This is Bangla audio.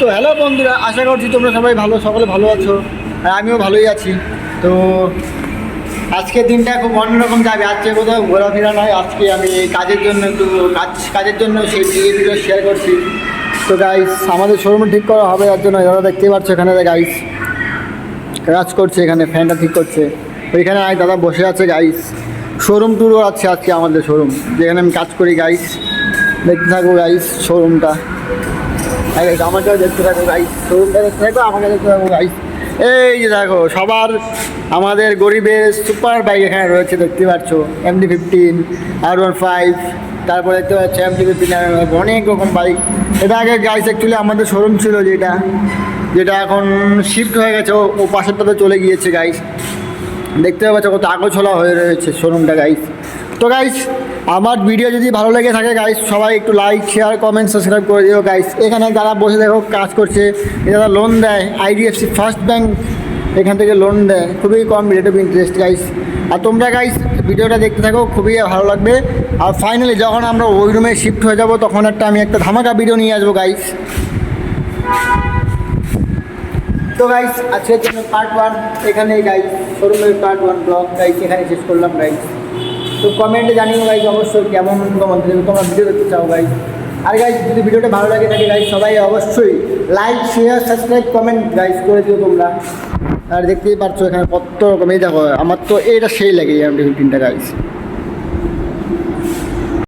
তো হ্যালো বন্ধুরা, আশা করছি তোমরা সবাই সকলে ভালো আছো, আর আমিও ভালোই আছি। তো আজকের দিনটা খুব অন্যরকম যাবে। আজকে কোথাও ঘোরাফেরা নয়, আজকে আমি কাজের জন্য কাজের জন্য সেই ভিডিও শেয়ার করছি। তো গাইস, আমাদের শোরুম ঠিক করা হবে, তার জন্য দাদা দেখতেই পাচ্ছ এখানে গাইস কাজ করছে, এখানে ফ্যানটা ঠিক করছে। ওইখানে দাদা বসে আছে গাইস। শোরুম ট্যুরও আছে আজকে আমাদের শোরুম, যেখানে আমি কাজ করি গাইস। দেখতে থাকো গাইস শোরুমটা, আমাকেও দেখতে থাকো গাইস, শোরুমটা দেখতে থাকো, আমাকে দেখতে থাকো গাইস। এই যে দেখো সবার আমাদের গরিবের সুপার বাইক এখানে রয়েছে, দেখতে পাচ্ছ MT-15, R15, তারপরে দেখতে পাচ্ছ MT-15, অনেক রকম বাইক। এটা আগে গাইস অ্যাকচুয়ালি আমাদের শোরুম ছিল, যেটা এখন শিফট হয়ে গেছে, ও পাশেরটাতে চলে গিয়েছে গাইস। দেখতে পাচ্ছ কত আগোছলা হয়ে রয়েছে শোরুমটা গাইস। তো গাইস, আমার ভিডিও যদি ভালো লেগে থাকে গাইস, সবাই একটু লাইক, শেয়ার, কমেন্ট, সাবস্ক্রাইব করে দিও গাইস। এখানে যারা বসে দেখো কাজ করছে, যারা লোন দেয়, IDFC ফার্স্ট ব্যাংক এখান থেকে লোন দেয়, খুবই কম রেট অফ ইন্টারেস্ট গাইস। আর তোমরা গাইস ভিডিওটা দেখতে থাকো, খুবই ভালো লাগবে। আর ফাইনালি যখন আমরা ওই রুমে শিফট হয়ে যাব, তখন আমি একটা ধামাকা ভিডিও নিয়ে আসবো গাইস। তো গাইস, আজকের জন্য পার্ট 1 এখানে গাইস, শোরুমের পার্ট 1 ব্লগ গাইস এখানে শেষ করলাম গাইস। তো কমেন্টে জানিও গাইস অবশ্যই কেমন তোমরা ভিডিও দেখতে চাও গাইস। আর গাইস, যদি ভিডিওটা ভালো লাগে থাকে গাইস, সবাই অবশ্যই like, share, subscribe, comment guys করে দিও তোমরা। আর দেখতেই পাচ্ছ এখানে কত রকম, এই দেখো আমার তো এটা সেই লাগে MT-15টা গাইস।